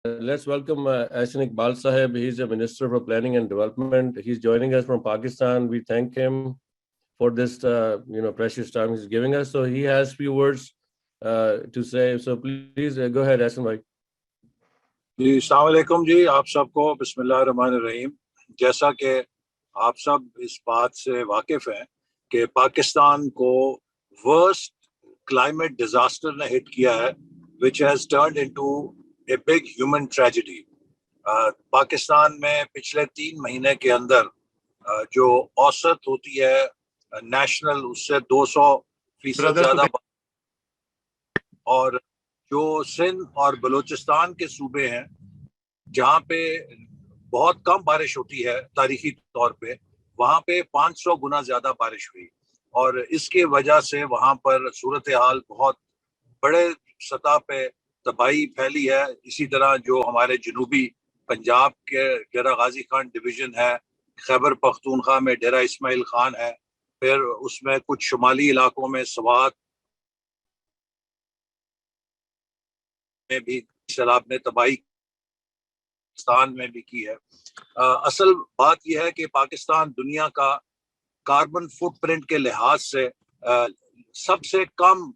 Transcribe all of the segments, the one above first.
Let's welcome Ahsan Iqbal Sahib. He's a Minister for Planning and Development. He's joining us from Pakistan. We thank him for this, precious time he's giving us. So he has few words to say. So please go ahead, Ahsan bhai. جی السلام علیکم جی آپ سب کو بسم اللہ الرحمن الرحیم. جیسا کہ آپ سب اس بات سے واقف ہیں کہ پاکستان کو ورسٹ کلائمیٹ ڈیزاسٹر نے ہٹ کیا ہے which has turned into a big human tragedy. Pakistan میں پچھلے 3 مہینے کے اندر جو اوسط ہوتی ہے نیشنل اس سے 200% زیادہ، اور جو سندھ اور بلوچستان کے صوبے ہیں جہاں پہ بہت کم بارش ہوتی ہے تاریخی طور پہ، وہاں پہ 500 گنا زیادہ بارش ہوئی، اور اس کی وجہ سے وہاں پر صورتحال بہت بڑے سطح پہ تباہی پھیلی ہے. اسی طرح جو ہمارے جنوبی پنجاب کے ڈیرہ غازی خان ڈویژن ہے، خیبر پختونخوا میں ڈیرہ اسماعیل خان ہے، پھر اس میں کچھ شمالی علاقوں میں سوات میں بھی سیلاب نے تباہی پاکستان میں بھی کی ہے. اصل بات یہ ہے کہ پاکستان دنیا کا کاربن فٹ پرنٹ کے لحاظ سے سب سے کم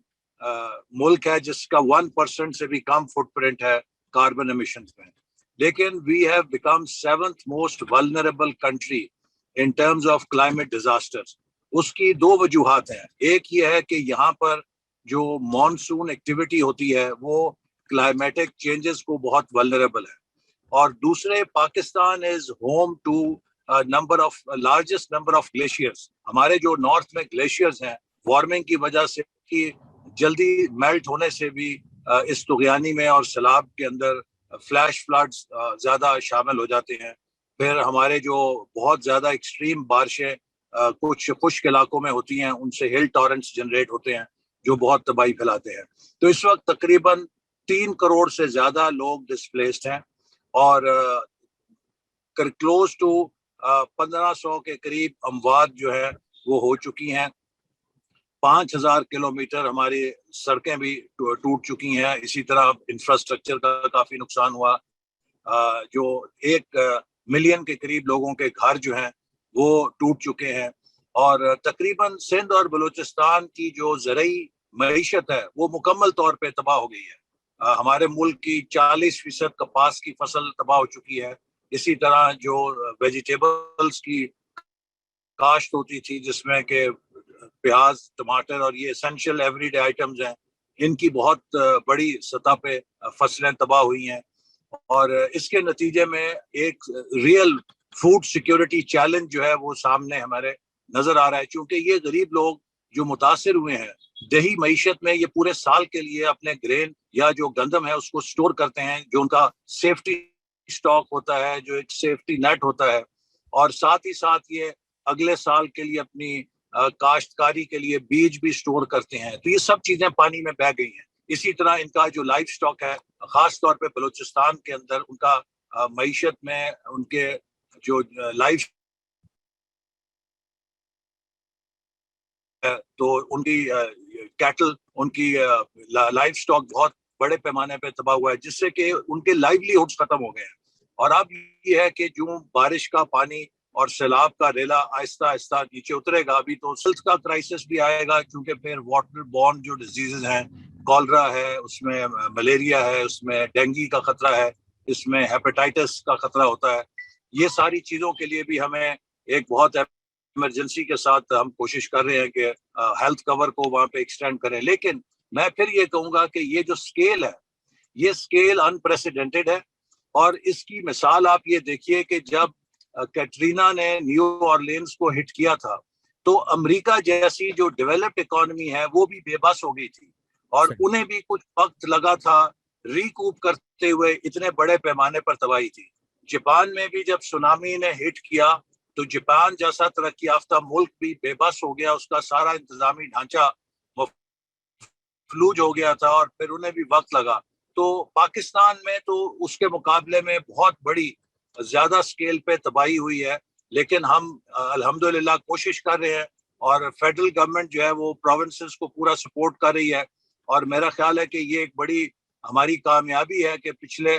ملک ہے جس کا 1% سے بھی کم فٹ پرنٹ ہے کاربن ایمیشنز میں، لیکن we have become 7th most vulnerable country in terms of climate disasters. اس کی 2 وجوہات ہیں. ایک یہ ہے کہ یہاں پر جو مانسون ایکٹیویٹی ہوتی ہے وہ کلائمیٹک چینجز کو بہت ولنریبل ہے، اور دوسرے Pakistan is home to largest number of glaciers. ہمارے جو نارتھ میں گلیشیئرز ہیں وارمنگ کی وجہ سے کی جلدی میلٹ ہونے سے بھی اس طغیانی میں اور سیلاب کے اندر فلیش فلڈز زیادہ شامل ہو جاتے ہیں. پھر ہمارے جو بہت زیادہ ایکسٹریم بارشیں کچھ خشک علاقوں میں ہوتی ہیں ان سے ہل ٹورنٹس جنریٹ ہوتے ہیں جو بہت تباہی پھیلاتے ہیں. تو اس وقت تقریباً 3 کروڑ سے زیادہ لوگ ڈسپلیسڈ ہیں، اور کلوز ٹو 1500 کے قریب اموات جو ہے وہ ہو چکی ہیں. 5000 کلومیٹر ہماری سڑکیں بھی ٹوٹ چکی ہیں. اسی طرح انفراسٹرکچر کا کافی نقصان ہوا. جو 1 ملین کے قریب لوگوں کے گھر جو ہیں وہ ٹوٹ چکے ہیں، اور تقریباً سندھ اور بلوچستان کی جو زرعی معیشت ہے وہ مکمل طور پہ تباہ ہو گئی ہے. ہمارے ملک کی 40% کپاس کی فصل تباہ ہو چکی ہے. اسی طرح جو ویجیٹیبلز کی کاشت ہوتی تھی جس میں کہ پیاز، ٹماٹر اور یہ اسینشیل ایوری ڈے آئٹمز ہیں، ان کی بہت بڑی سطح پہ فصلیں تباہ ہوئی ہیں. اور اس کے نتیجے میں ایک ریئل فوڈ سیکیورٹی چیلنج جو ہے وہ سامنے ہمارے نظر آ رہا ہے، چونکہ یہ غریب لوگ جو متاثر ہوئے ہیں دیہی معیشت میں یہ پورے سال کے لیے اپنے گرین یا جو گندم ہے اس کو سٹور کرتے ہیں، جو ان کا سیفٹی سٹاک ہوتا ہے، جو ایک سیفٹی نیٹ ہوتا ہے، اور ساتھ ہی ساتھ یہ اگلے سال کے لیے اپنی کاشتکاری کے لیے بیج بھی سٹور کرتے ہیں. تو یہ سب چیزیں پانی میں بہہ گئی ہیں. اسی طرح ان کا جو لائف سٹاک ہے خاص طور پہ بلوچستان کے اندر ان کا معیشت میں ان کے جو لائف تو ان کی کیٹل، ان کی لائف سٹاک بہت بڑے پیمانے پہ تباہ ہوا ہے، جس سے کہ ان کے لائیولی ہوڈز ختم ہو گئے ہیں. اور اب یہ ہے کہ جو بارش کا پانی اور سیلاب کا ریلا آہستہ آہستہ نیچے اترے گا. ابھی تو سلس کا کرائسس بھی آئے گا، کیونکہ پھر واٹر بورن جو ڈیزیزز ہیں، کالرا ہے، اس میں ملیریا ہے، اس میں ڈینگی کا خطرہ ہے، اس میں ہیپیٹائٹس کا خطرہ ہوتا ہے. یہ ساری چیزوں کے لیے بھی ہمیں ایک بہت ایمرجنسی کے ساتھ ہم کوشش کر رہے ہیں کہ ہیلتھ کور کو وہاں پہ ایکسٹینڈ کریں. لیکن میں پھر یہ کہوں گا کہ یہ جو سکیل ہے یہ سکیل انپریسیڈنٹڈ ہے. اور اس کی مثال آپ یہ دیکھیے کہ جب کیٹرینا نے نیو اورلینز کو ہٹ کیا تھا تو امریکہ جیسی جو ڈیولپڈ اکانومی ہے وہ بھی بے بس ہو گئی تھی، اور انہیں بھی کچھ وقت لگا تھا ریکوپ کرتے ہوئے اتنے بڑے پیمانے پر تباہی تھی. جاپان میں بھی جب سونامی نے ہٹ کیا تو جاپان جیسا ترقی یافتہ ملک بھی بے بس ہو گیا، اس کا سارا انتظامی ڈھانچہ فلوج ہو گیا تھا، اور پھر انہیں بھی وقت لگا. تو پاکستان میں تو اس کے مقابلے میں بہت بڑی زیادہ سکیل پہ تباہی ہوئی ہے، لیکن ہم الحمدللہ کوشش کر رہے ہیں، اور فیڈرل گورنمنٹ جو ہے وہ پروونسز کو پورا سپورٹ کر رہی ہے. اور میرا خیال ہے کہ یہ ایک بڑی ہماری کامیابی ہے کہ پچھلے